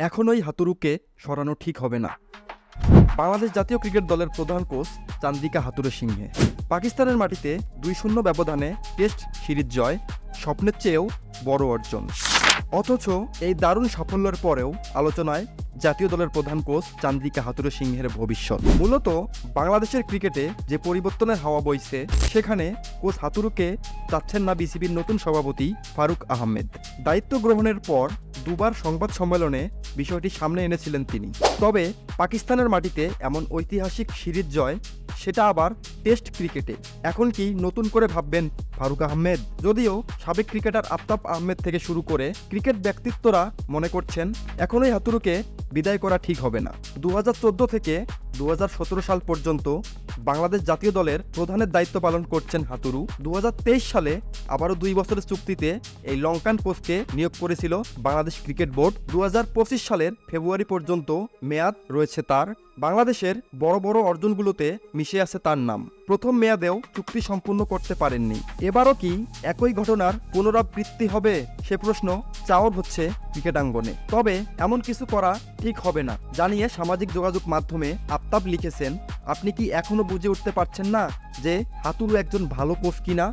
এখনই হাতুরুকে সরানো ঠিক হবে না। বাংলাদেশ জাতীয় ক্রিকেট দলের প্রধান কোচ চান্দ্রিকা হাতুড়ে সিংহে। পাকিস্তানের মাটিতে 2-0 ব্যবধানে টেস্ট সিরিজ জয় স্বপ্নের চেয়েও বড় অর্জন। অথচ এই দারুণ সাফল্যের পরেও আলোচনায় জাতীয় দলের প্রধান কোচ চান্দ্রিকা হাতুড়ে সিংহের ভবিষ্যৎ। মূলত বাংলাদেশের ক্রিকেটে যে পরিবর্তনের হাওয়া বইছে, সেখানে কোচ হাতুড়ুকে চাচ্ছেন না বিসিবির নতুন সভাপতি ফারুক আহমেদ। দায়িত্ব গ্রহণের পর দুবার সংবাদ সম্মেলনে বিষয়টি সামনে এনেছিলেন তিনি। তবে পাকিস্তানের মাটিতে এমন ঐতিহাসিক সিরিজ জয়, সেটা আবার টেস্ট ক্রিকেটে। এখন কি নতুন করে ভাববেন ফারুক আহমেদ? যদিও সাবেক ক্রিকেটার আফতাব আহমেদ থেকে শুরু করে ক্রিকেট ব্যক্তিত্বরা মনে করছেন এখনই হাতুড়ুকে বিদায় করা ঠিক হবে না। 2014 থেকে 2017 সাল পর্যন্ত বাংলাদেশ জাতীয় দলের প্রধানের দায়িত্ব পালন করছেন হাতুড়ু। 2023 সালে আবারও 2 বছরের চুক্তিতে এই লঙ্কান কোচকে নিয়োগ করেছিল বাংলাদেশ ক্রিকেট বোর্ড। 2025 সালের ফেব্রুয়ারি পর্যন্ত মেয়াদ রয়েছে তার। বাংলাদেশের বড় বড় অর্জনগুলোতে মিশে আছে তার নাম। প্রথম মেয়াদেও চুক্তি সম্পূর্ণ করতে পারেননি। এবারও কি একই ঘটনার পুনরাবৃত্তি হবে, সে প্রশ্ন চাওয়ার হচ্ছে ক্রিকেটাঙ্গনে। তবে এমন কিছু করা ঠিক হবে না জানিয়ে সামাজিক যোগাযোগ মাধ্যমে আফতাব লিখেছেন, আপনি কি এখনো বুঝে উঠতে পারছেন না যে হাতুড়ু একজন ভালো কোচ কিনা?